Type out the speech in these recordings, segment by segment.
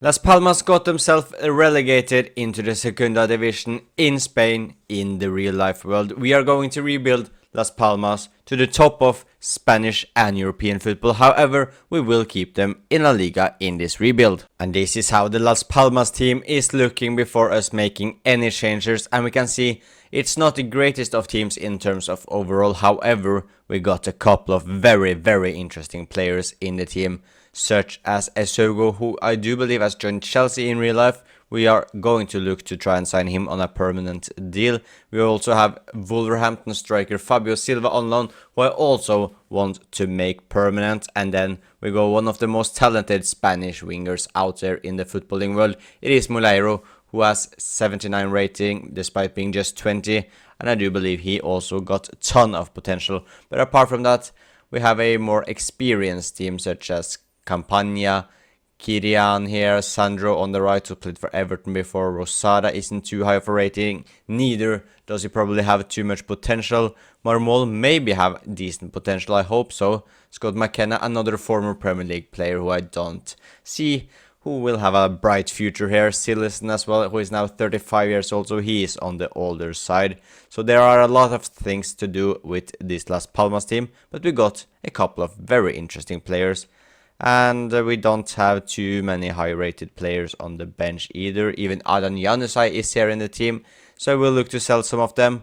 Las Palmas got themselves relegated into the Segunda Division in Spain in the real life world. We are going to rebuild Las Palmas to the top of Spanish and European football. However, we will keep them in La Liga in this rebuild. And this is how the Las Palmas team is looking before us making any changes. And we can see it's not the greatest of teams in terms of overall. However, we got a couple of very interesting players in the team, such as Esogo, who I do believe has joined Chelsea in real life. We are going to look to try and sign him on a permanent deal. We also have Wolverhampton striker Fabio Silva on loan, who I also want to make permanent. And then we go one of the most talented Spanish wingers out there in the footballing world. It is Moleiro, who has 79 rating despite being just 20. And I do believe he also got a ton of potential. But apart from that, we have a more experienced team such as Campagna, Kirian here, Sandro on the right who played for Everton before. Rosada isn't too high of a rating, neither does he probably have too much potential. Marmol maybe have decent potential, I hope so. Scott McKenna, another former Premier League player who I don't see who will have a bright future here. Sillerson as well, who is now 35 years old, so he is on the older side. So there are a lot of things to do with this Las Palmas team, but we got a couple of very interesting players. And we don't have too many high-rated players on the bench either. Even Adan Januzaj is here in the team, so we'll look to sell some of them.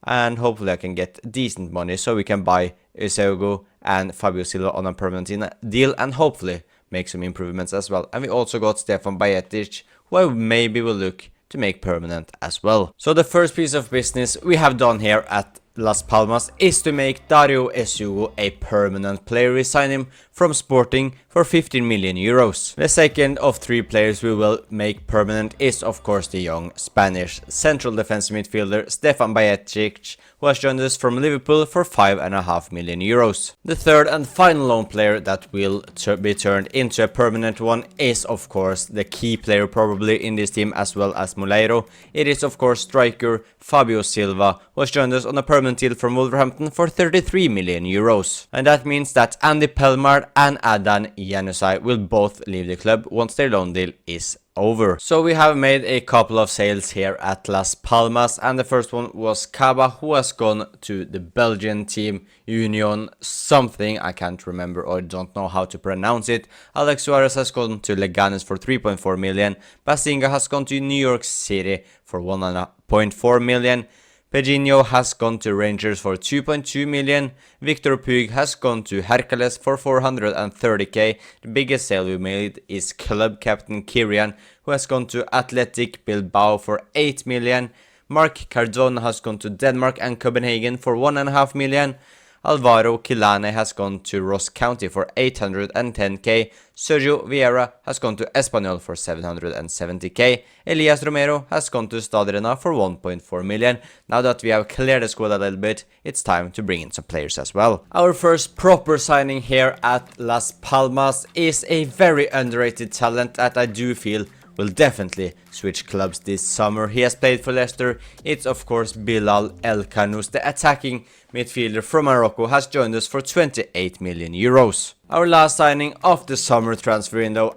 And hopefully I can get decent money so we can buy Eusebio and Fabio Silva on a permanent deal and hopefully make some improvements as well. And we also got Stefan Bajetic, who I maybe will look to make permanent as well. So the first piece of business we have done here at Las Palmas is to make Dario Esugo a permanent player. We sign him from Sporting for 15 million euros. The second of three players we will make permanent is of course the young Spanish central defensive midfielder Stefan Bajetic, who has joined us from Liverpool for 5.5 million euros. The third and final loan player that will be turned into a permanent one is of course the key player probably in this team as well as Moleiro. It is of course striker Fabio Silva, who has joined us on a permanent deal from Wolverhampton for 33 million euros. And that means that Andy Pelmar and Adan Januzaj will both leave the club once their loan deal is over. So we have made a couple of sales here at Las Palmas, and the first one was Kaba, who has gone to the Belgian team Union something, I can't remember or don't know how to pronounce it. Alex Suarez has gone to Leganes for 3.4 million. Basinga has gone to New York City for 1.4 million. Pedrinho has gone to Rangers for 2.2 million. Victor Puig has gone to Hercules for 430k. The biggest sale we made is club captain Kirian, who has gone to Athletic Bilbao for 8 million. Mark Cardona has gone to Denmark and Copenhagen for 1.5 million. Alvaro Quilane has gone to Ross County for 810k. Sergio Vieira has gone to Espanyol for 770k. Elias Romero has gone to Stadrena for 1.4 million. Now that we have cleared the squad a little bit, it's time to bring in some players as well. Our first proper signing here at Las Palmas is a very underrated talent that I do feel will definitely switch clubs this summer. He has played for Leicester. It's of course Bilal El Kanous, the attacking midfielder from Morocco, has joined us for 28 million euros. Our last signing of the summer transfer window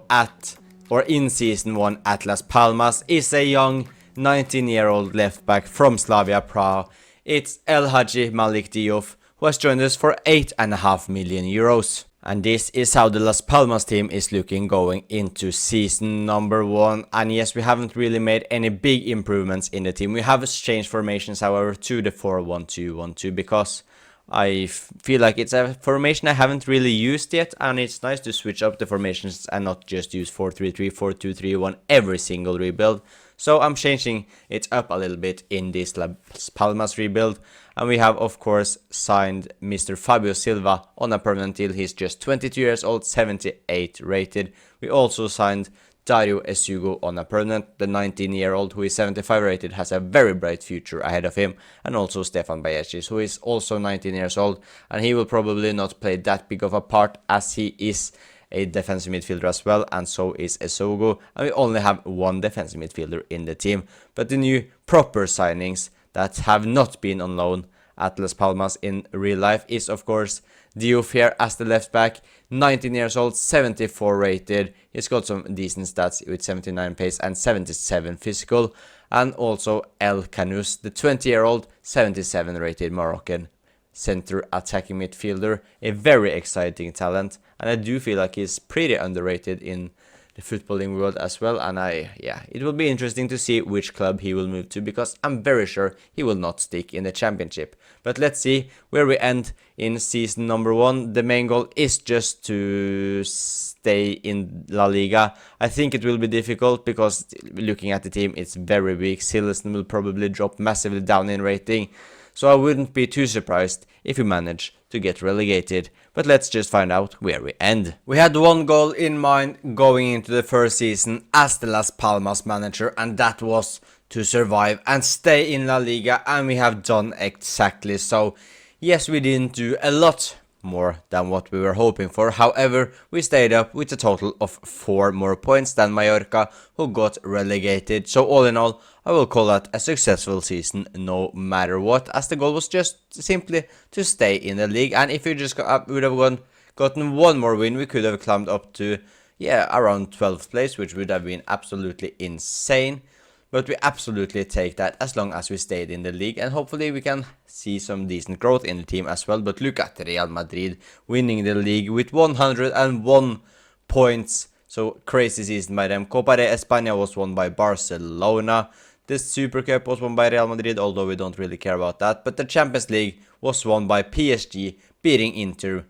in season 1 at Las Palmas is a young 19-year-old left back from Slavia Prague. It's El Hadji Malik Diouf, who has joined us for 8.5 million euros. And this is how the Las Palmas team is looking going into season number 1. And yes, we haven't really made any big improvements in the team. We have changed formations, however, to the 4-1-2-1-2 because I feel like it's a formation I haven't really used yet, and it's nice to switch up the formations and not just use 4-3-3, 4-2-3-1 every single rebuild. So I'm changing it up a little bit in this Las Palmas rebuild. And we have of course signed Mr. Fabio Silva on a permanent deal. He's just 22 years old, 78 rated. We also signed Dario Esugo on a permanent. The 19-year-old who is 75 rated has a very bright future ahead of him. And also Stefan Bajetic, who is also 19 years old, and he will probably not play that big of a part as he is a defensive midfielder as well, and so is Esogo, and we only have one defensive midfielder in the team. But the new proper signings that have not been on loan at Las Palmas in real life is of course Diouf here as the left back, 19 years old, 74 rated. He's got some decent stats with 79 pace and 77 physical. And also El Canous, the 20-year-old, 77 rated Moroccan center attacking midfielder. A very exciting talent, and I do feel like he's pretty underrated in the footballing world as well. And it will be interesting to see which club he will move to, because I'm very sure he will not stick in the championship. But let's see where we end in season number 1. The main goal is just to stay in La Liga. I think it will be difficult because looking at the team, it's very weak. Silesen will probably drop massively down in rating, so I wouldn't be too surprised if we manage to get relegated. But let's just find out where we end. We had one goal in mind going into the first season as the Las Palmas manager, and that was to survive and stay in La Liga, and we have done exactly so. Yes, we didn't do a lot more than what we were hoping for. However, we stayed up with a total of 4 more points than Mallorca, who got relegated. So all in all, I will call that a successful season no matter what, as the goal was just simply to stay in the league. And if we just would have gotten one more win, we could have climbed up to around 12th place, which would have been absolutely insane. But we absolutely take that as long as we stayed in the league, and hopefully we can see some decent growth in the team as well. But look at Real Madrid winning the league with 101 points. So crazy season by them. Copa de España was won by Barcelona. The Super Cup was won by Real Madrid, although we don't really care about that. But the Champions League was won by PSG, beating Inter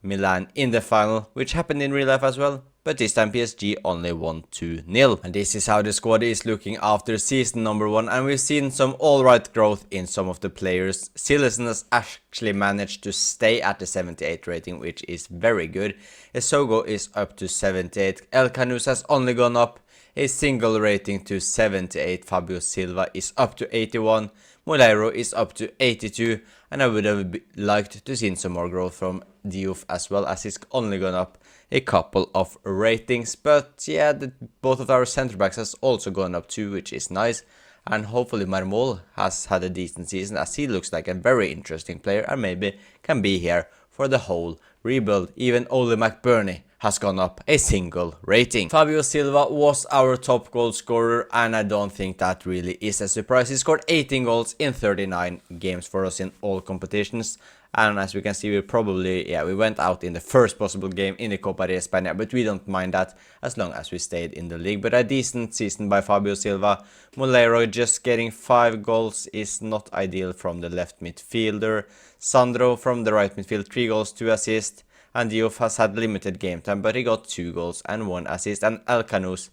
Milan in the final, which happened in real life as well. But this time PSG only won 2-0. And this is how the squad is looking after season number 1. And we've seen some alright growth in some of the players. Silesen has actually managed to stay at the 78 rating, which is very good. Esogo is up to 78. El Canous has only gone up a single rating to 78. Fabio Silva is up to 81. Moleiro is up to 82. And I would have liked to see some more growth from Diouf as well, as he's only gone up a couple of ratings. But yeah, both of our centre backs has also gone up too, which is nice. And hopefully Marmol has had a decent season, as he looks like a very interesting player and maybe can be here for the whole rebuild. Even Ole McBurney has gone up a single rating. Fabio Silva was our top goal scorer, and I don't think that really is a surprise. He scored 18 goals in 39 games for us in all competitions. And as we can see, we went out in the first possible game in the Copa de España, but we don't mind that as long as we stayed in the league. But a decent season by Fabio Silva. Moleiro just getting 5 goals is not ideal from the left midfielder. Sandro from the right midfield, 3 goals, 2 assists. And Diouf has had limited game time, but he got 2 goals and 1 assist. And El Canous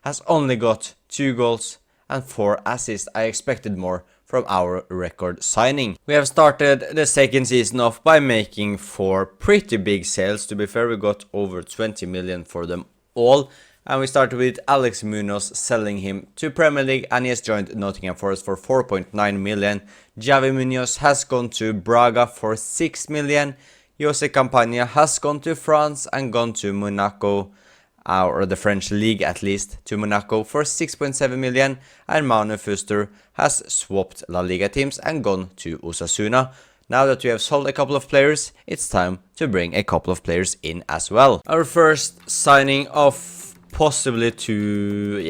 has only got 2 goals and 4 assists. I expected more from our record signing. We have started the second season off by making 4 pretty big sales. To be fair, we got over 20 million for them all. And we started with Alex Munoz, selling him to Premier League, and he has joined Nottingham Forest for 4.9 million. Javi Munoz has gone to Braga for 6 million. Jose Campagna has gone to France and gone to Monaco, or the French league at least, to Monaco for 6.7 million. And Manu Fuster has swapped La Liga teams and gone to Osasuna. Now that we have sold a couple of players, it's time to bring a couple of players in as well. Our first signing of possibly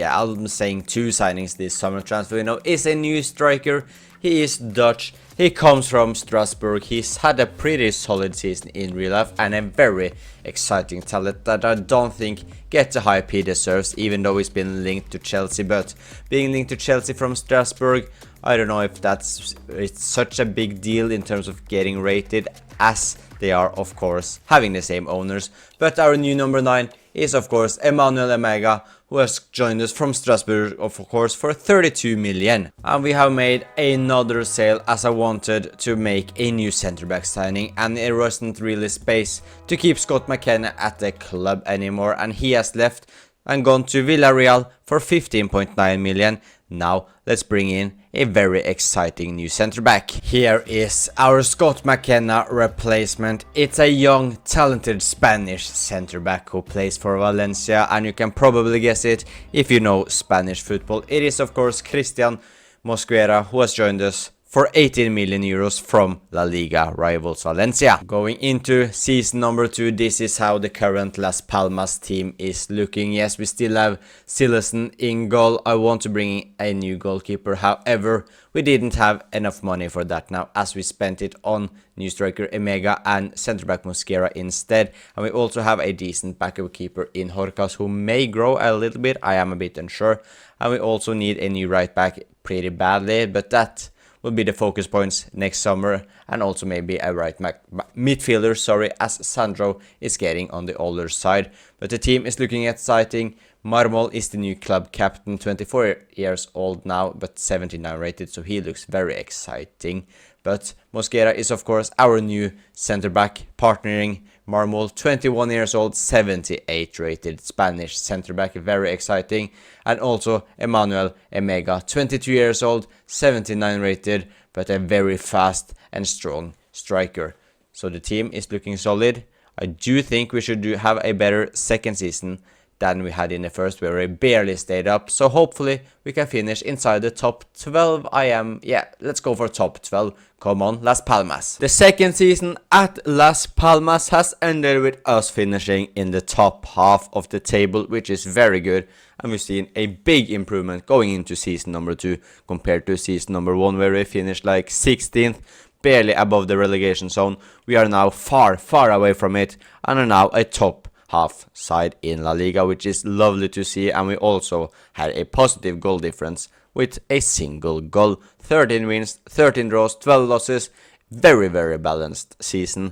I'm saying 2 signings this summer transfer window is a new striker. He is Dutch. He comes from Strasbourg. He's had a pretty solid season in real life and a very exciting talent that I don't think gets the hype he deserves, even though he's been linked to Chelsea. But being linked to Chelsea from Strasbourg, I don't know if it's such a big deal in terms of getting rated, as they are of course having the same owners. But our new number 9 is of course Emmanuel Emega, who has joined us from Strasbourg, of course, for 32 million. And we have made another sale, as I wanted to make a new centre-back signing, and there wasn't really space to keep Scott McKenna at the club anymore, and he has left and gone to Villarreal for 15.9 million. Now let's bring in a very exciting new centre-back. Here is our Scott McKenna replacement. It's a young, talented Spanish centre-back who plays for Valencia, and you can probably guess it if you know Spanish football. It is of course Christian Mosquera, who has joined us for 18 million euros from La Liga rivals Valencia. Going into season number 2, this is how the current Las Palmas team is looking. Yes, we still have Silesen in goal. I want to bring in a new goalkeeper. However, we didn't have enough money for that now, as we spent it on new striker Emega and centre back Mosquera instead. And we also have a decent backup keeper in Horcas who may grow a little bit. I am a bit unsure. And we also need a new right back pretty badly, but that will be the focus points next summer, and also maybe a right midfielder, as Sandro is getting on the older side. But the team is looking exciting. Marmol is the new club captain, 24 years old now, but 79 rated, so he looks very exciting. But Mosquera is of course our new center back, partnering Marmol, 21 years old, 78 rated Spanish center back, very exciting. And also Emmanuel Emega, 22 years old, 79 rated, but a very fast and strong striker. So the team is looking solid. I do think we should have a better second season than we had in the first, where we barely stayed up. So hopefully we can finish inside the top 12. Let's go for top 12. Come on, Las Palmas. The second season at Las Palmas has ended with us finishing in the top half of the table, which is very good. And we've seen a big improvement going into season number 2 compared to season number 1, where we finished like 16th, barely above the relegation zone. We are now far, far away from it, and are now a top half side in La Liga, which is lovely to see. And we also had a positive goal difference with a single goal. 13 wins, 13 draws, 12 losses. Very, very balanced season,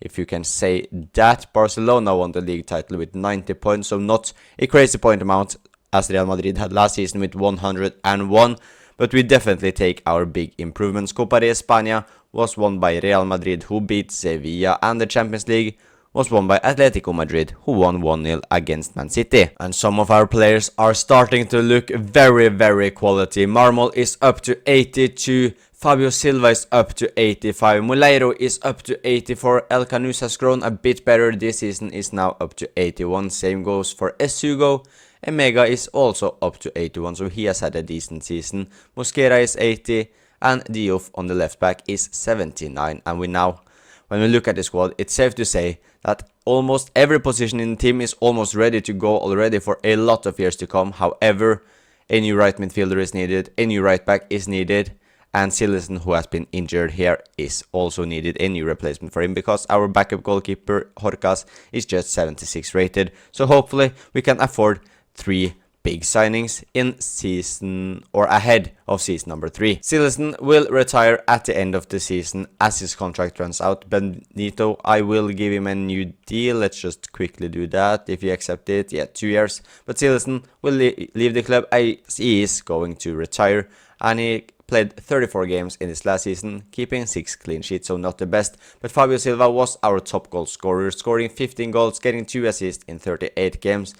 if you can say that. Barcelona won the league title with 90 points, so not a crazy point amount as Real Madrid had last season with 101. But we definitely take our big improvements. Copa de España was won by Real Madrid, who beat Sevilla, and the Champions League was won by Atletico Madrid, who won 1-0 against Man City. And some of our players are starting to look very, very quality. Marmol is up to 82, Fabio Silva is up to 85, Muleiro is up to 84, El Canus has grown a bit better this season, is now up to 81, same goes for Esugo. Emega is also up to 81, so he has had a decent season. Mosquera is 80, and Diouf on the left back is 79. And when we look at the squad, it's safe to say that almost every position in the team is almost ready to go already for a lot of years to come. However, a new right midfielder is needed, a new right back is needed, and Silesen, who has been injured here, is also needed, a new replacement for him, because our backup goalkeeper Horcas is just 76 rated. So hopefully we can afford 3 big signings in season, or ahead of season number 3. Silesen will retire at the end of the season as his contract runs out. Benito, I will give him a new deal. Let's just quickly do that if you accept it. 2 years. But Silesen will leave the club as he is going to retire, and he played 34 games in his last season, keeping 6 clean sheets, so not the best. But Fabio Silva was our top goal scorer, scoring 15 goals, getting 2 assists in 38 games.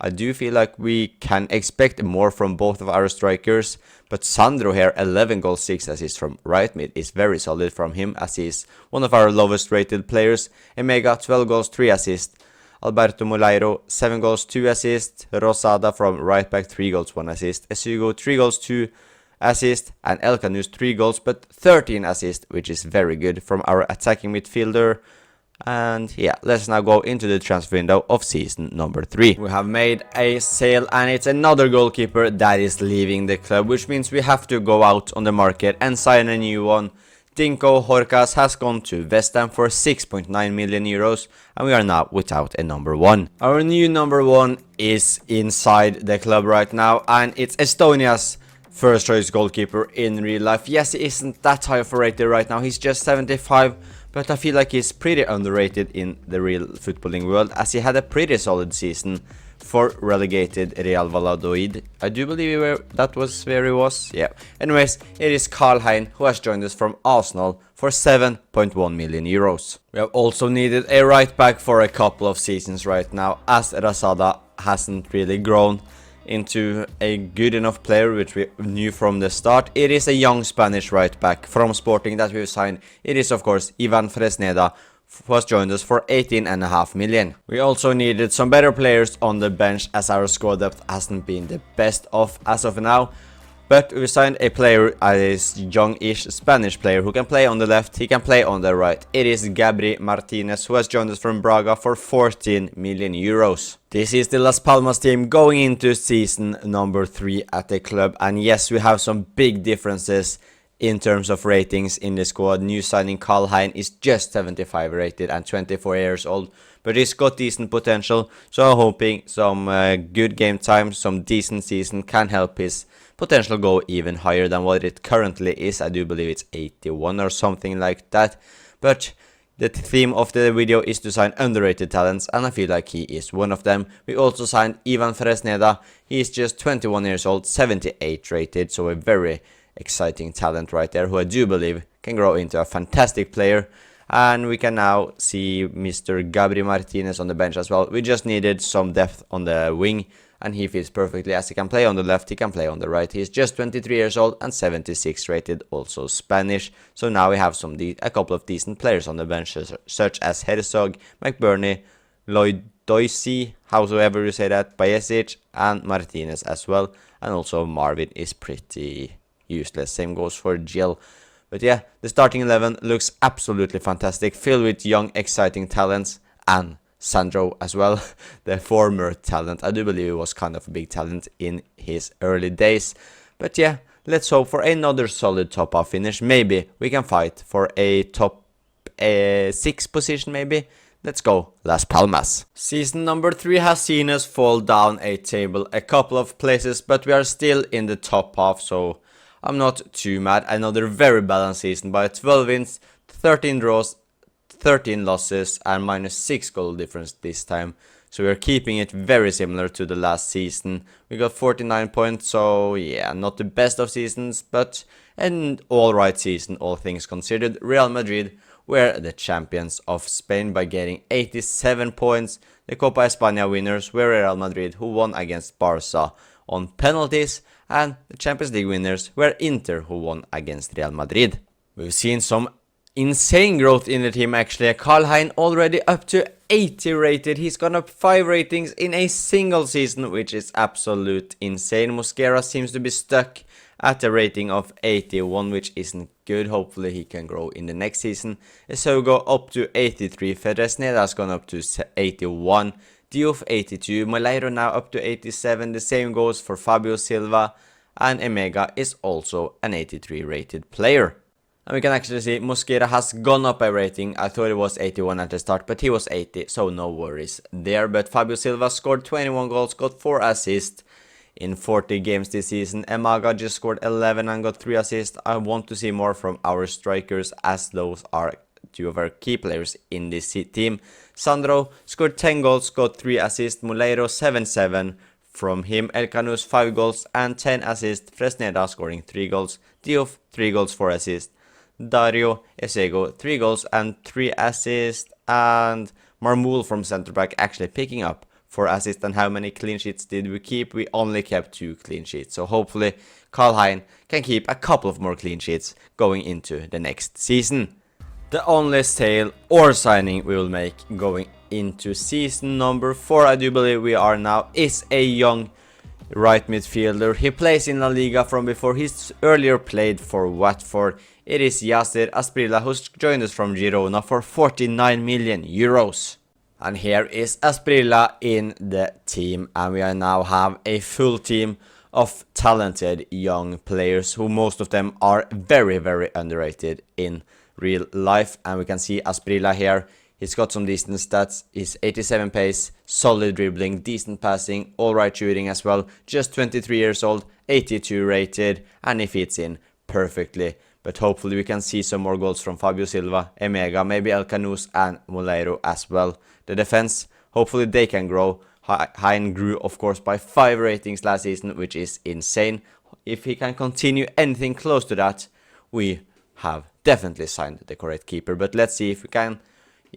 I do feel like we can expect more from both of our strikers, but Sandro here, 11 goals, 6 assists from right mid, is very solid from him, as he is one of our lowest rated players. Emega, 12 goals, 3 assists. Alberto Muleiro, 7 goals, 2 assists. Rosada from right back, 3 goals, 1 assist. Esugo, 3 goals, 2 assists. And El Canus, 3 goals, but 13 assists, which is very good from our attacking midfielder. And let's now go into the transfer window of season number 3. We have made a sale, and it's another goalkeeper that is leaving the club, which means we have to go out on the market and sign a new one. Dinko Horcas has gone to West Ham for 6.9 million euros, and we are now without a number 1. Our new number 1 is inside the club right now, and it's Estonia's first choice goalkeeper in real life. Yes, he isn't that high of a rated right now, he's just 75. But I feel like he's pretty underrated in the real footballing world, as he had a pretty solid season for relegated Real Valladolid. I do believe that was where he was. Anyways, it is Karl Hein, who has joined us from Arsenal for 7.1 million euros. We have also needed a right back for a couple of seasons right now, as Rosada hasn't really grown into a good enough player, which we knew from the start. It is a young Spanish right back from Sporting that we've signed. It is of course Ivan Fresneda, who has joined us for 18.5 million. We also needed some better players on the bench, as our squad depth hasn't been the best as of now. But we signed a player, a young-ish Spanish player who can play on the left, he can play on the right. It is Gabri Martinez, who has joined us from Braga for 14 million euros. This is the Las Palmas team going into season number 3 at the club, and yes, we have some big differences in terms of ratings in the squad. New signing Karl Hein is just 75 rated and 24 years old, but he's got decent potential, so I'm hoping some good game time, some decent season can help his potential go even higher than what it currently is. I do believe it's 81 or something like that, but the theme of the video is to sign underrated talents, and I feel like he is one of them. We also signed Ivan Fresneda. He is just 21 years old, 78 rated, so a very exciting talent right there, who I do believe can grow into a fantastic player. And we can now see Mr. Gabri Martinez on the bench as well. We just needed some depth on the wing, and he fits perfectly, as he can play on the left, he can play on the right. He's just 23 years old and 76 rated, also Spanish. So now we have a couple of decent players on the bench, such as Herzog, McBurney, Lloyd Doisy, however you say that, Bajesic, and Martinez as well. And also Marvin is pretty useless, same goes for Jill. But yeah, the starting 11 looks absolutely fantastic, filled with young, exciting talents, and Sandro as well, the former talent. I do believe he was kind of a big talent in his early days. But yeah, let's hope for another solid top half finish. Maybe we can fight for a top 6 position maybe. Let's go, Las Palmas. Season number 3 has seen us fall down a table a couple of places, but we are still in the top half, so I'm not too mad. Another very balanced season by 12 wins, 13 draws, 13 losses, and -6 goal difference this time. So we're keeping it very similar to the last season. We got 49 points, so yeah, not the best of seasons, but an alright season, all things considered. Real Madrid were the champions of Spain by getting 87 points. The Copa España winners were Real Madrid, who won against Barca on penalties, and the Champions League winners were Inter, who won against Real Madrid. We've seen some insane growth in the team actually. Karl Hein already up to 80 rated. He's gone up 5 ratings in a single season, which is absolute insane. Mosquera seems to be stuck at a rating of 81, which isn't good. Hopefully he can grow in the next season. Esogo up to 83. Fresneda has gone up to 81. Diouf 82. Moleiro now up to 87. The same goes for Fabio Silva. And Emega is also an 83 rated player. And we can actually see Mosquera has gone up a rating. I thought it was 81 at the start, but he was 80, so no worries there. But Fabio Silva scored 21 goals, got 4 assists in 40 games this season. Emega just scored 11 and got 3 assists. I want to see more from our strikers, as those are 2 of our key players in this team. Sandro scored 10 goals, got 3 assists. Moleiro 7-7. From him, El Canus 5 goals and 10 assists. Fresneda scoring 3 goals. Diouf 3 goals, 4 assists. Dario Esego 3 goals and 3 assists. And Marmoul from centre back actually picking up 4 assists. And how many clean sheets did we keep? We only kept 2 clean sheets. So hopefully Karl Hein can keep a couple of more clean sheets going into the next season. The only sale or signing we will make going into season number 4, I do believe we are now, is a young right midfielder. He plays in La Liga from before. He's earlier played for Watford. It is Yasser Asprilla, who's joined us from Girona for 49 million euros. And here is Asprilla in the team, and we now have a full team of talented young players, who most of them are very, very underrated in real life. And we can see Asprilla here. He's got some decent stats. He's 87 pace, solid dribbling, decent passing, alright shooting as well. Just 23 years old, 82 rated, and he fits in perfectly. But hopefully we can see some more goals from Fabio Silva, Emega, maybe El Canus and Moleiro as well. The defense, hopefully they can grow. Hein grew of course by 5 ratings last season, which is insane. If he can continue anything close to that, we have definitely signed the correct keeper. But let's see if we can.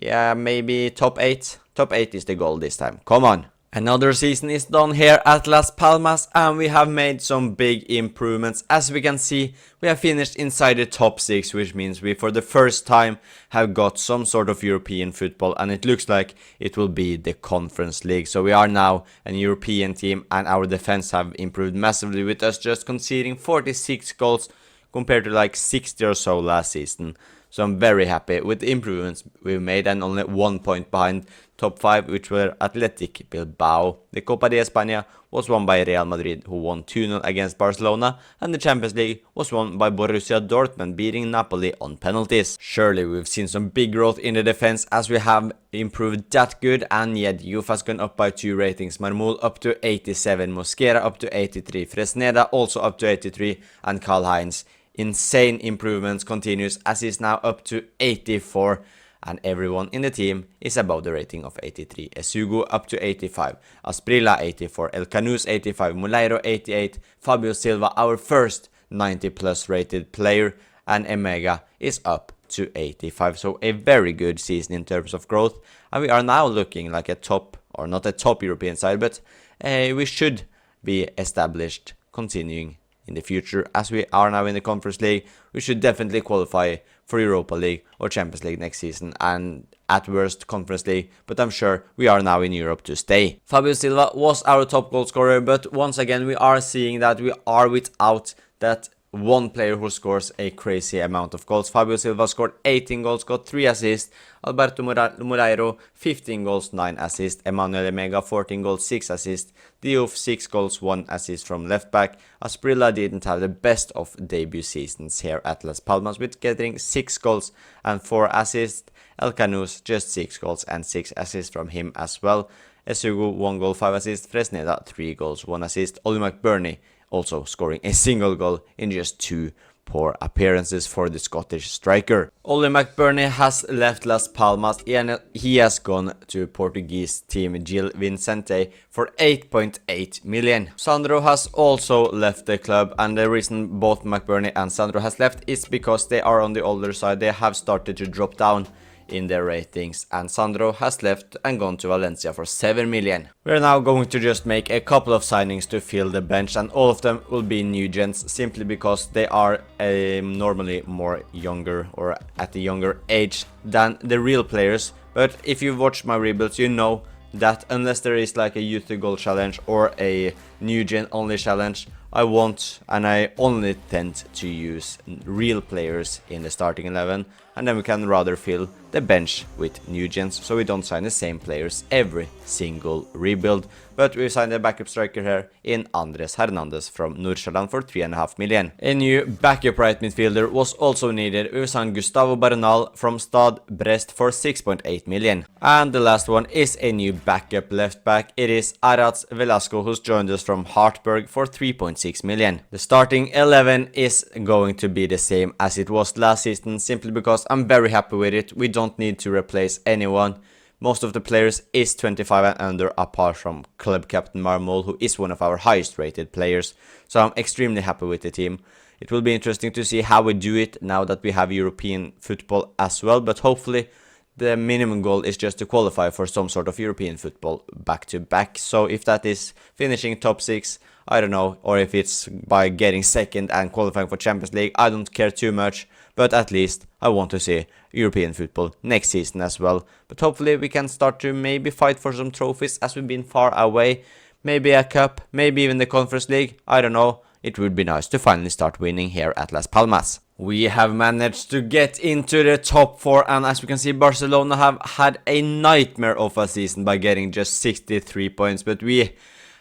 Yeah, maybe top 8. Top 8 is the goal this time. Come on. Another season is done here at Las Palmas, and we have made some big improvements. As we can see, we have finished inside the top 6, which means we for the first time have got some sort of European football, and it looks like it will be the Conference League. So we are now an European team, and our defense have improved massively, with us just conceding 46 goals compared to like 60 or so last season. So I'm very happy with the improvements we've made, and only 1 point behind top 5, which were Athletic Bilbao. The Copa de España was won by Real Madrid, who won 2-0 against Barcelona, and the Champions League was won by Borussia Dortmund, beating Napoli on penalties. Surely we've seen some big growth in the defense as we have improved that good, and yet Youth has gone up by 2 ratings. Marmol up to 87, Mosquera up to 83, Fresneda also up to 83, and Karl-Heinz insane improvements continues as he's now up to 84, and everyone in the team is above the rating of 83. Esugo up to 85, Asprilla 84, El Canus 85, Muleiro 88, Fabio Silva, our first 90 plus rated player, and Emega is up to 85. So a very good season in terms of growth, and we are now looking like a top, or not a top European side, but we should be established continuing in the future. As we are now in the Conference League, we should definitely qualify for Europa League or Champions League next season, and at worst Conference League, but I'm sure we are now in Europe to stay. Fabio Silva was our top goal scorer, but once again we are seeing that we are without that one player who scores a crazy amount of goals. Fabio Silva scored 18 goals, got 3 assists. Alberto Muleiro 15 goals, 9 assists. Emmanuel Emega 14 goals, 6 assists. Diouf 6 goals, 1 assist from left back. Asprilla didn't have the best of debut seasons here at Las Palmas, with getting 6 goals and 4 assists. El Canus just 6 goals and 6 assists from him as well. Esugo 1 goal, 5 assists. Fresneda 3 goals, 1 assist. Ollie McBurney also scoring a single goal in just 2 poor appearances for the Scottish striker. Ollie McBurney has left Las Palmas and he has gone to Portuguese team Gil Vicente for 8.8 million. Sandro has also left the club, and the reason both McBurney and Sandro has left is because they are on the older side. They have started to drop down in their ratings, and Sandro has left and gone to Valencia for 7 million. We're now going to just make a couple of signings to fill the bench, and all of them will be new gens, simply because they are normally more younger or at a younger age than the real players. But if you watch my rebuilds, you know that unless there is like a youth to goal challenge or a new gen only challenge, I want and I only tend to use real players in the starting 11, and then we can rather fill the bench with new gens, so we don't sign the same players every single rebuild. But we signed a backup striker here in Andres Hernandez from Nordsjælland for 3.5 million. A new backup right midfielder was also needed. We signed Gustavo Bernal from Stade Brest for 6.8 million. And the last one is a new backup left back. It is Aratz Velasco, who's joined us from Hartberg for 3.6 million. The starting 11 is going to be the same as it was last season, simply because I'm very happy with it. We don't need to replace anyone. Most of the players is 25 and under, apart from club captain Marmol, who is one of our highest rated players. So I'm extremely happy with the team. It will be interesting to see how we do it now that we have European football as well, but hopefully the minimum goal is just to qualify for some sort of European football back to back. So if that is finishing top 6, I don't know, or if it's by getting second and qualifying for Champions League, I don't care too much, but at least I want to see European football next season as well. But hopefully we can start to maybe fight for some trophies, as we've been far away. Maybe a cup, maybe even the Conference League, I don't know. It would be nice to finally start winning here at Las Palmas. We have managed to get into the top 4, and as we can see, Barcelona have had a nightmare of a season by getting just 63 points, but we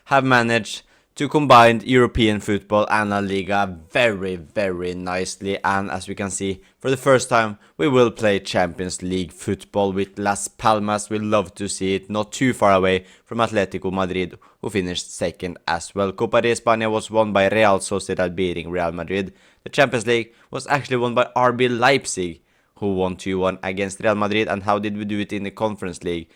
have managed to combine European football and La Liga very, very nicely. And as we can see, for the first time, we will play Champions League football with Las Palmas. We love to see it, not too far away from Atletico Madrid, who finished second as well. Copa de España was won by Real Sociedad, beating Real Madrid. The Champions League was actually won by RB Leipzig, who won 2-1 against Real Madrid. And how did we do it in the Conference League?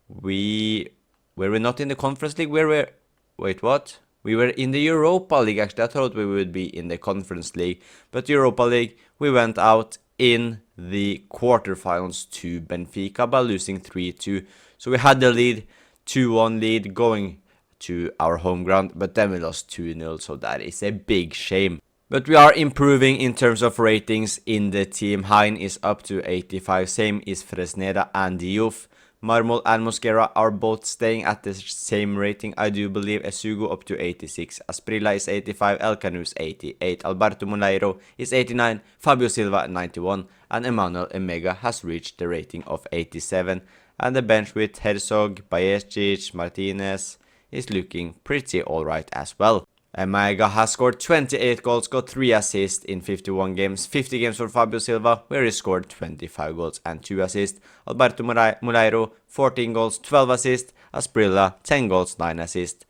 Were we not in the Conference League? Wait, what? We were in the Europa League, actually. I thought we would be in the Conference League. But Europa League, we went out in the quarterfinals to Benfica by losing 3-2. So we had the lead 2-1 lead going to our home ground, but then we lost 2-0, so that is a big shame. But we are improving in terms of ratings in the team. Hein is up to 85, same is Fresneda and Diouf. Marmol and Mosquera are both staying at the same rating, I do believe. Esugo up to 86, Asprilla is 85, El Canus 88, Alberto Moleiro is 89, Fabio Silva 91, and Emmanuel Emega has reached the rating of 87. And the bench with Herzog, Bajetic, Martinez is looking pretty alright as well. Emega has scored 28 goals, got 3 assists in 51 games, 50 games for Fabio Silva, where he scored 25 goals and 2 assists. Alberto Moleiro, 14 goals, 12 assists. Asprilla, 10 goals, 9 assists.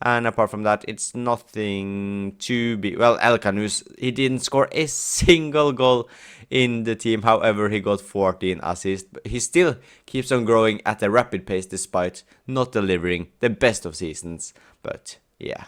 And apart from that, it's nothing to be... Well, El Canus, he didn't score a single goal in the team. However, he got 14 assists. But he still keeps on growing at a rapid pace despite not delivering the best of seasons. But yeah,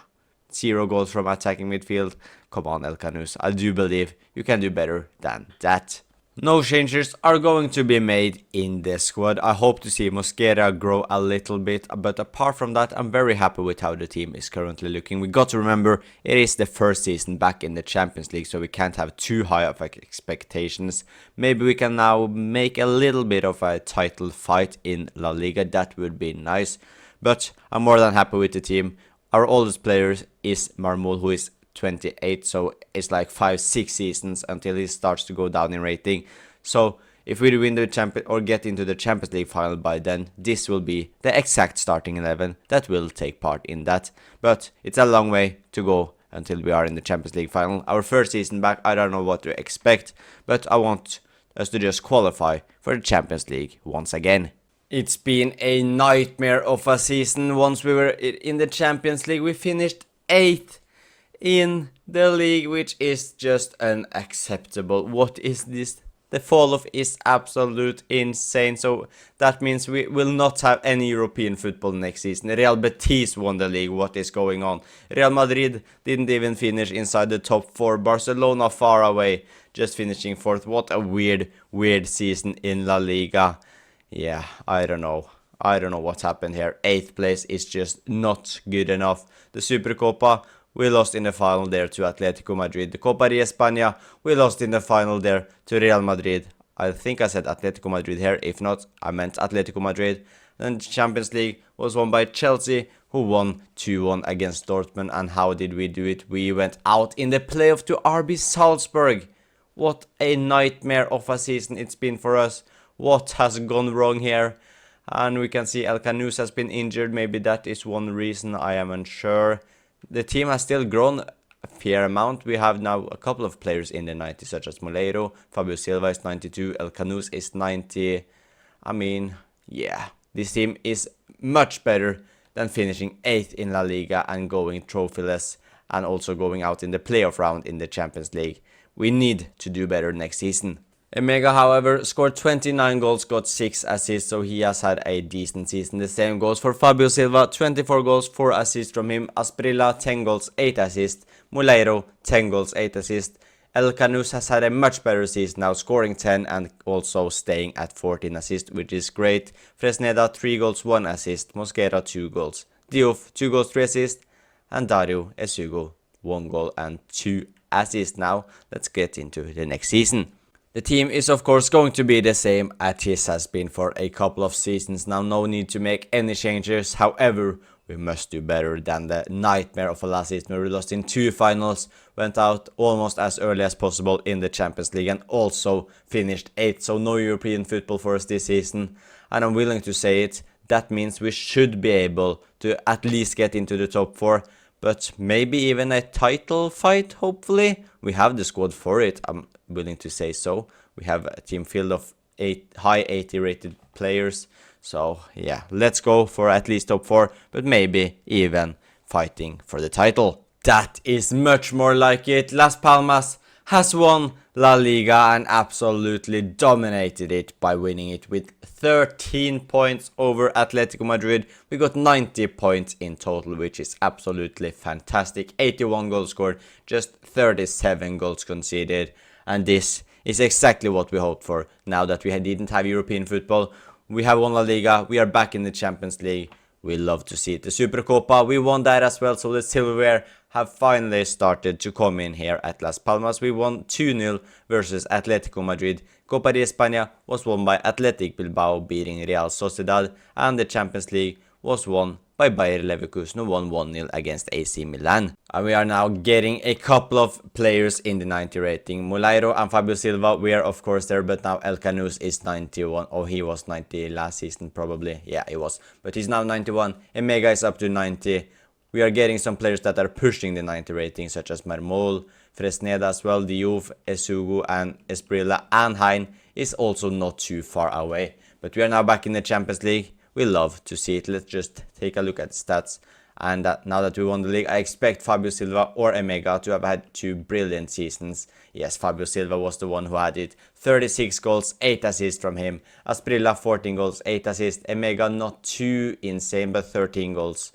0 goals from attacking midfield. Come on, El Canus, I do believe you can do better than that. No changes are going to be made in the squad. I hope to see Mosquera grow a little bit, but apart from that, I'm very happy with how the team is currently looking. We got to remember, it is the first season back in the Champions League, so we can't have too high of expectations. Maybe we can now make a little bit of a title fight in La Liga. That would be nice, but I'm more than happy with the team. Our oldest player is Marmol, who is 28, so it's like 5-6 seasons until he starts to go down in rating. So if we win the champion or get into the Champions League final by then, this will be the exact starting 11 that will take part in that. But it's a long way to go until we are in the Champions League final. Our first season back, I don't know what to expect, but I want us to just qualify for the Champions League once again. It's been a nightmare of a season. Once we were in the Champions League, we finished 8th in the league, which is just unacceptable. What is this? The fall-off is absolute insane. So that means we will not have any European football next season. Real Betis won the league. What is going on? Real Madrid didn't even finish inside the top 4. Barcelona far away, just finishing 4th. What a weird season in La Liga. Yeah, I don't know what happened here. 8th place is just not good enough. The Supercopa, we lost in the final there to Atletico Madrid. The Copa de España, we lost in the final there to Real Madrid. I think I said Atletico Madrid here. If not, I meant Atletico Madrid. Then the Champions League was won by Chelsea, who won 2-1 against Dortmund. And how did we do it? We went out in the playoff to RB Salzburg. What a nightmare of a season it's been for us. What has gone wrong here? And we can see El Canus has been injured. Maybe that is one reason, I am unsure. The team has still grown a fair amount. We have now a couple of players in the 90s, such as Moleiro. Fabio Silva is 92. El Canus is 90. I mean, yeah, this team is much better than finishing 8th in La Liga and going trophyless and also going out in the playoff round in the Champions League. We need to do better next season. Emega, however, scored 29 goals, got 6 assists, so he has had a decent season. The same goes for Fabio Silva, 24 goals, 4 assists from him. Asprilla, 10 goals, 8 assists. Moleiro, 10 goals, 8 assists. El Canus has had a much better season now, scoring 10 and also staying at 14 assists, which is great. Fresneda, 3 goals, 1 assist. Mosquera, 2 goals. Diouf, 2 goals, 3 assists. And Dario Esugo, 1 goal and 2 assists. Now, let's get into the next season. The team is of course going to be the same as it has been for a couple of seasons now. No need to make any changes. However, we must do better than the nightmare of a last season where we lost in 2 finals, went out almost as early as possible in the Champions League and also finished 8th. So no European football for us this season. And I'm willing to say it. That means we should be able to at least get into the top 4. But maybe even a title fight, hopefully. We have the squad for it, I'm willing to say so. We have a team filled of high 80 rated players. So yeah, let's go for at least top 4, but maybe even fighting for the title. That is much more like it. Las Palmas has won La Liga and absolutely dominated it by winning it with 13 points over Atletico Madrid. We got 90 points in total, which is absolutely fantastic. 81 goals scored, just 37 goals conceded. And this is exactly what we hoped for now that we didn't have European football. We have won La Liga, we are back in the Champions League. We love to see it. The Supercopa, we won that as well, so the silverware have finally started to come in here at Las Palmas. We won 2-0 versus Atletico Madrid. Copa de España was won by Athletic Bilbao beating Real Sociedad, and the Champions League was won by Bayer Leverkusen, who won 1-0 against AC Milan. And we are now getting a couple of players in the 90 rating. Moleiro and Fabio Silva, we are of course there, but now El Canus is 91. Oh, he was 90 last season probably. Yeah, he was. But he's now 91. Emega is up to 90. We are getting some players that are pushing the 90 rating, such as Marmol, Fresneda as well, Diouf, Esugu, and Esprilla, and Hein is also not too far away. But we are now back in the Champions League. We love to see it. Let's just take a look at the stats. And now that we won the league, I expect Fabio Silva or Emega to have had 2 brilliant seasons. Yes, Fabio Silva was the one who had it. 36 goals, 8 assists from him. Asprilla, 14 goals, 8 assists. Emega, not too insane, but 13 goals.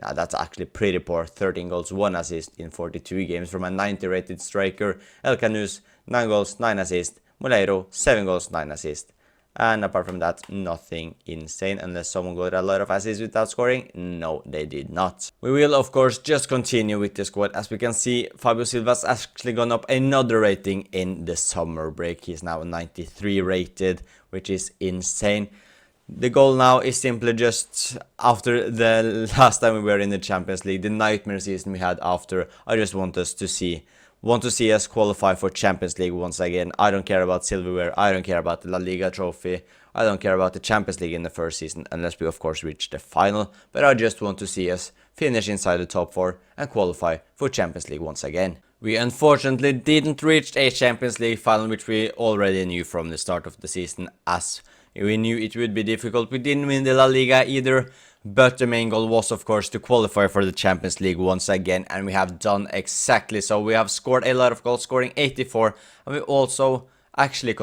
Now that's actually pretty poor. 13 goals, 1 assist in 42 games from a 90 rated striker. El Canus, 9 goals, 9 assists. Moleiro, 7 goals, 9 assists. And apart from that, nothing insane, unless someone got a lot of assists without scoring. No, they did not. We will, of course, just continue with the squad. As we can see, Fabio Silva's actually gone up another rating in the summer break. He's now 93 rated, which is insane. The goal now is simply just after the last time we were in the Champions League, the nightmare season we had after. I just want to see us qualify for Champions League once again. I don't care about silverware, I don't care about the La Liga trophy, I don't care about the Champions League in the first season, unless we of course reach the final, but I just want to see us finish inside the top 4 and qualify for Champions League once again. We unfortunately didn't reach a Champions League final, which we already knew from the start of the season, as we knew it would be difficult. We didn't win the La Liga either, but the main goal was of course to qualify for the Champions League once again, and we have done exactly so. We have scored a lot of goals, scoring 84, and we also actually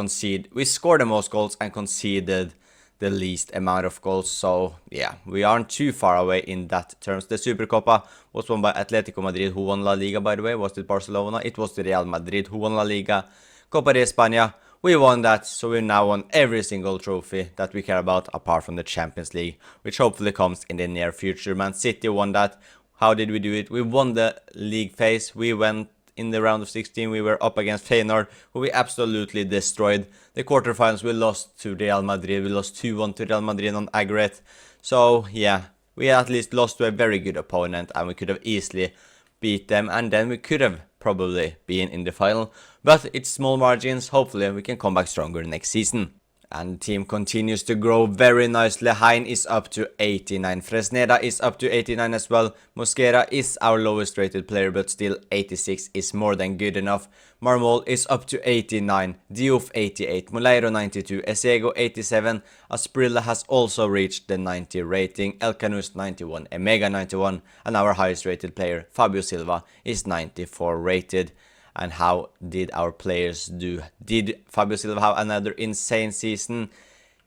we scored the most goals and conceded the least amount of goals. So yeah, we aren't too far away in that terms. The Supercopa was won by Atletico Madrid, who won La Liga, by the way. Was it Barcelona? It was the Real Madrid who won La Liga. Copa de España, we won that, so we now won every single trophy that we care about apart from the Champions League, which hopefully comes in the near future. Man City won that. How did we do it? We won the league phase. We went in the round of 16. We were up against Feyenoord, who we absolutely destroyed. The quarterfinals, we lost to Real Madrid. We lost 2-1 to Real Madrid on aggregate. So yeah, we at least lost to a very good opponent, and we could have easily beat them, and then we could have probably been in the final, but it's small margins. Hopefully we can come back stronger next season. And the team continues to grow very nicely. Hein is up to 89. Fresneda is up to 89 as well. Mosquera is our lowest rated player, but still 86 is more than good enough. Marmol is up to 89. Diouf 88. Moleiro 92. Esego 87. Asprilla has also reached the 90 rating. El Canus 91. Emega 91. And our highest rated player, Fabio Silva, is 94 rated. And how did our players do? Did Fabio Silva have another insane season?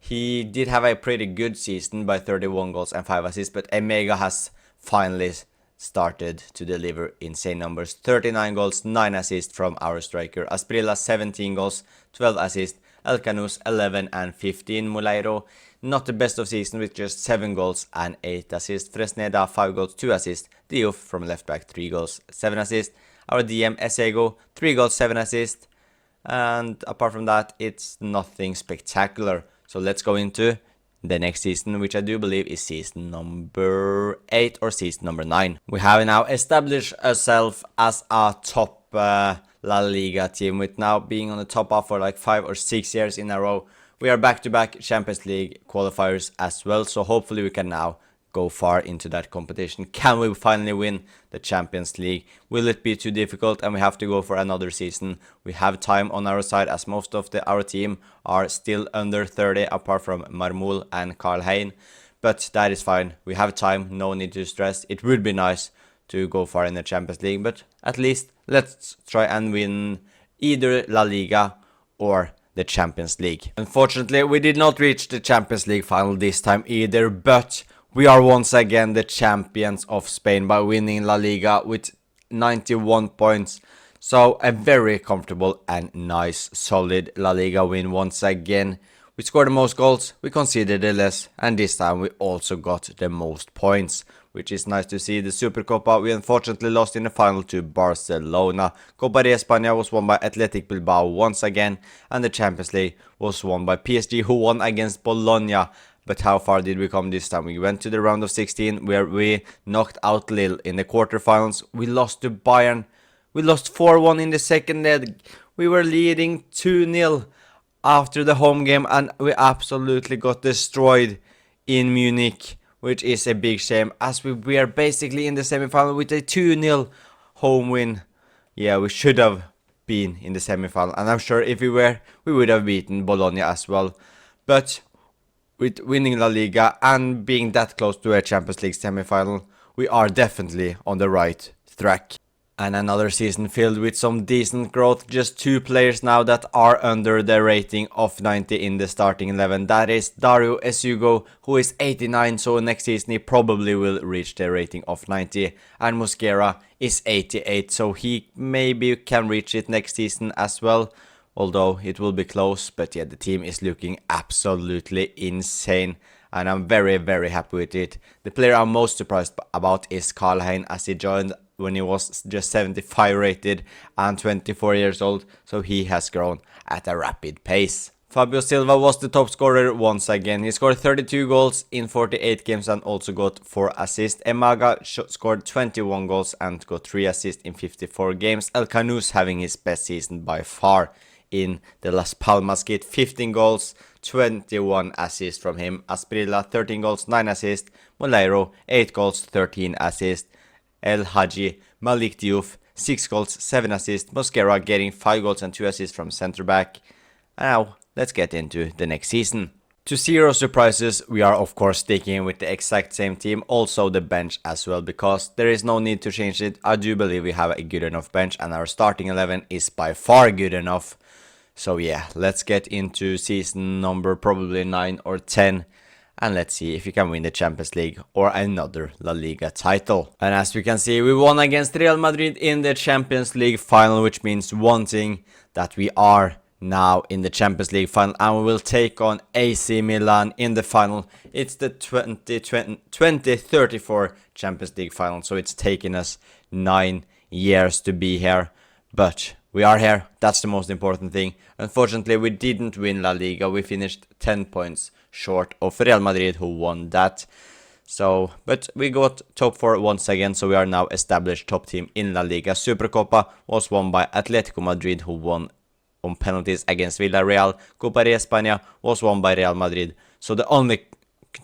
He did have a pretty good season by 31 goals and 5 assists, but Emega has finally started to deliver insane numbers. 39 goals, 9 assists from our striker. Asprilla 17 goals, 12 assists. El Canus 11 and 15. Moleiro, not the best of season with just 7 goals and 8 assists. Fresneda 5 goals, 2 assists. Diouf from left back 3 goals, 7 assists. Our DM Esego, 3 goals, 7 assists. And apart from that, it's nothing spectacular. So let's go into the next season, which I do believe is season number 8 or season number 9. We have now established ourselves as a top La Liga team, with now being on the top half for like 5 or 6 years in a row. We are back-to-back Champions League qualifiers as well, so hopefully we can now go far into that competition. Can we finally win the Champions League? Will it be too difficult and we have to go for another season? We have time on our side, as most of our team are still under 30, apart from Marmul and Karl Hein. But that is fine. We have time, no need to stress. It would be nice to go far in the Champions League, but at least let's try and win either La Liga or the Champions League. Unfortunately, we did not reach the Champions League final this time either, but we are once again the champions of Spain by winning La Liga with 91 points. So a very comfortable and nice solid La Liga win once again. We scored the most goals, we conceded the less, and this time we also got the most points, which is nice to see. The Supercopa we unfortunately lost in the final to Barcelona. Copa de España was won by Athletic Bilbao once again, and the Champions League was won by PSG, who won against Bologna. But how far did we come this time? We went to the round of 16 where we knocked out Lille in the quarterfinals. We lost to Bayern. We lost 4-1 in the second leg. We were leading 2-0 after the home game, and we absolutely got destroyed in Munich, which is a big shame, as we are basically in the semi-final with a 2-0 home win. Yeah, we should have been in the semi-final, and I'm sure if we were, we would have beaten Bologna as well. But with winning La Liga and being that close to a Champions League semi-final, we are definitely on the right track. And another season filled with some decent growth. Just 2 players now that are under the rating of 90 in the starting 11. That is Dario Esugo, who is 89, so next season he probably will reach the rating of 90. And Mosquera is 88, so he maybe can reach it next season as well. Although it will be close, but yeah, the team is looking absolutely insane. And I'm very, very happy with it. The player I'm most surprised about is Karl-Hein, as he joined when he was just 75 rated and 24 years old, so he has grown at a rapid pace. Fabio Silva was the top scorer once again. He scored 32 goals in 48 games and also got 4 assists. Emaga scored 21 goals and got 3 assists in 54 games. El Canous having his best season by far in the Las Palmas kit. 15 goals, 21 assists from him. Asprilla 13 goals, 9 assists. Moleiro 8 goals, 13 assists. El Hadji Malik Diouf 6 goals, 7 assists. Mosquera getting 5 goals and 2 assists from centre back. Now let's get into the next season. To zero surprises, we are of course sticking with the exact same team, also the bench as well, because there is no need to change it. I do believe we have a good enough bench and our starting 11 is by far good enough. So yeah, let's get into season number probably 9 or 10. And let's see if we can win the Champions League or another La Liga title. And as we can see, we won against Real Madrid in the Champions League final, which means one thing, that we are now in the Champions League final and we will take on AC Milan in the final. It's the 2034 Champions League final, so it's taken us 9 years to be here. But we are here, that's the most important thing. Unfortunately, we didn't win La Liga. We finished 10 points short of Real Madrid, who won that. So, but we got top 4 once again, so we are now established top team in La Liga. Supercopa was won by Atletico Madrid, who won on penalties against Villarreal. Copa de España was won by Real Madrid. So the only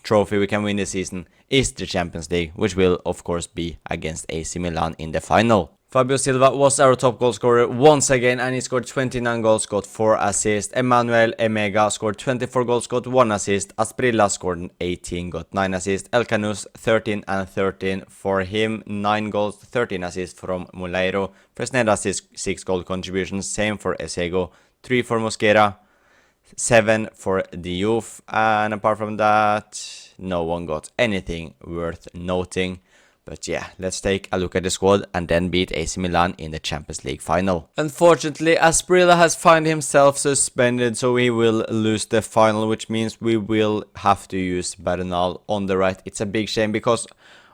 trophy we can win this season is the Champions League, which will of course be against AC Milan in the final. Fabio Silva was our top goal scorer once again, and he scored 29 goals, got 4 assists. Emmanuel Emega scored 24 goals, got 1 assist. Asprilla scored 18, got 9 assists. El Canous 13 and 13 for him, 9 goals, 13 assists from Moleiro. Fresneda 6 goal contributions, same for Esego, 3 for Mosquera, 7 for Diouf, and apart from that, no one got anything worth noting. But yeah, let's take a look at the squad and then beat AC Milan in the Champions League final. Unfortunately, Asprilla has found himself suspended, so he will lose the final, which means we will have to use Bernal on the right. It's a big shame because,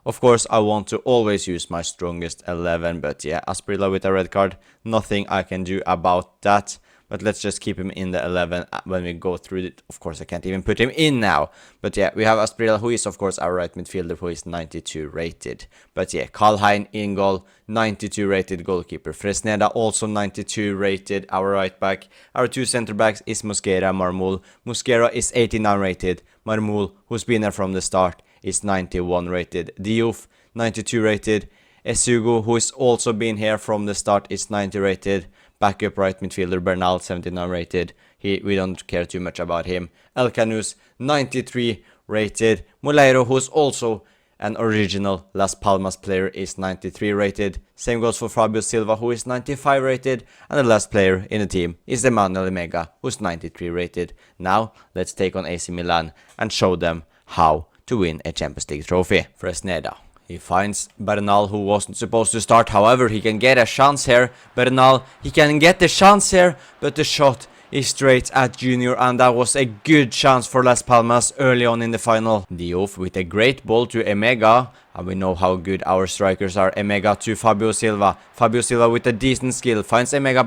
of course, I want to always use my strongest 11. But yeah, Asprilla with a red card, nothing I can do about that. But let's just keep him in the 11 when we go through it. Of course, I can't even put him in now. But yeah, we have Asprilla, who is, of course, our right midfielder, who is 92 rated. But yeah, Karl-Hein in goal, 92 rated goalkeeper. Fresneda also 92 rated, our right back. Our 2 center backs is Mosquera, Marmul. Mosquera is 89 rated. Marmul, who's been there from the start, is 91 rated. Diouf, 92 rated. Esugo, who is also been here from the start, is 90 rated. Backup right midfielder Bernal, 79 rated. We don't care too much about him. El Canous, 93 rated. Moleiro, who's also an original Las Palmas player, is 93 rated. Same goes for Fabio Silva, who is 95 rated. And the last player in the team is Emmanuel Emega, who's 93 rated. Now, let's take on AC Milan and show them how to win a Champions League trophy. Fresneda. He finds Bernal, who wasn't supposed to start. However, he can get a chance here. Bernal, he can get the chance here, but the shot is straight at Junior, and that was a good chance for Las Palmas early on in the final. Diouf with a great ball to Emega, and we know how good our strikers are. Emega to Fabio Silva. Fabio Silva with a decent skill finds Emega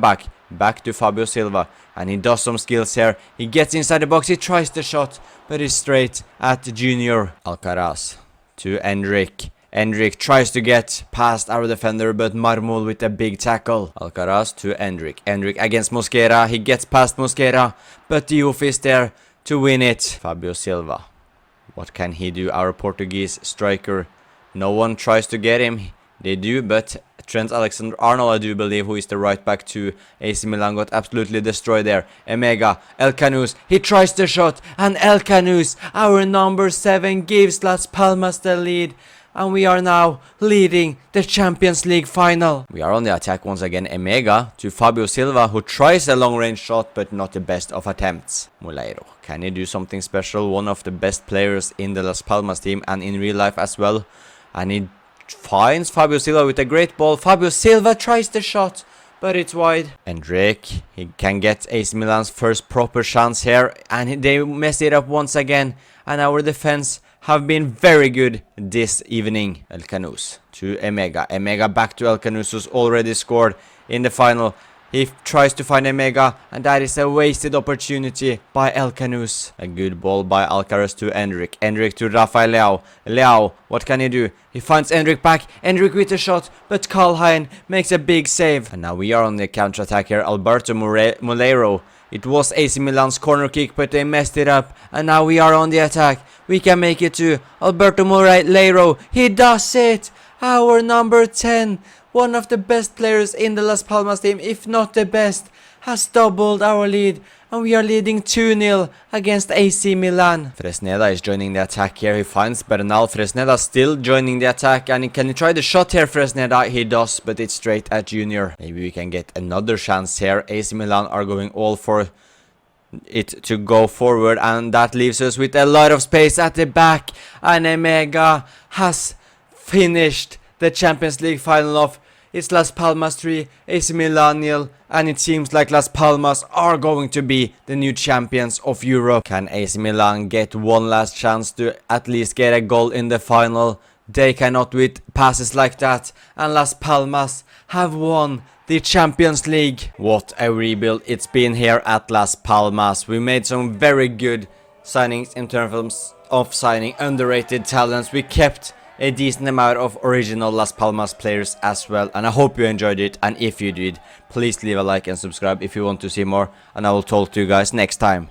back to Fabio Silva, and he does some skills here. He gets inside the box, he tries the shot, but it's straight at Junior. Alcaraz to Endrick. Endrick tries to get past our defender, but Marmol with a big tackle. Alcaraz to Endrick. Endrick against Mosquera. He gets past Mosquera, but Diouf is there to win it. Fabio Silva. What can he do? Our Portuguese striker. No one tries to get him. They do, but Trent Alexander-Arnold, I do believe, who is the right back to AC Milan, got absolutely destroyed there. Emega, El Canus, he tries the shot, and El Canus, our number 7, gives Las Palmas the lead. And we are now leading the Champions League final. We are on the attack once again. Emega to Fabio Silva, who tries a long-range shot, but not the best of attempts. Moleiro, can he do something special? One of the best players in the Las Palmas team and in real life as well. And he finds Fabio Silva with a great ball. Fabio Silva tries the shot, but it's wide. And Drake, he can get AC Milan's first proper chance here, and they mess it up once again. And our defense have been very good this evening. El Canus to Emega. Emega back to El Canus, who's already scored in the final. He tries to find Emega, and that is a wasted opportunity by El Canus. A good ball by Alcaraz to Endrick. Endrick to Rafael Leao. Leao, what can he do? He finds Endrick back. Endrick with a shot, but Karlhein makes a big save. And now we are on the counter-attack here. Alberto Moleiro. It was AC Milan's corner kick, but they messed it up. And now we are on the attack. We can make it to Alberto Moleiro. He does it! Our number 10, one of the best players in the Las Palmas team, if not the best, has doubled our lead. And we are leading 2-0 against AC Milan. Fresneda is joining the attack here. He finds Bernal. Fresneda still joining the attack. And can he try the shot here, Fresneda? He does, but it's straight at Junior. Maybe we can get another chance here. AC Milan are going all for it to go forward, and that leaves us with a lot of space at the back. And Emega has finished the Champions League final off. It's Las Palmas 3, AC Milan 0, and it seems like Las Palmas are going to be the new champions of Europe. Can AC Milan get one last chance to at least get a goal in the final? They cannot with passes like that, and Las Palmas have won the Champions League. What a rebuild it's been here at Las Palmas. We made some very good signings in terms of signing underrated talents. We kept a decent amount of original Las Palmas players as well, and I hope you enjoyed it. And if you did, please leave a like and subscribe if you want to see more, and I will talk to you guys next time.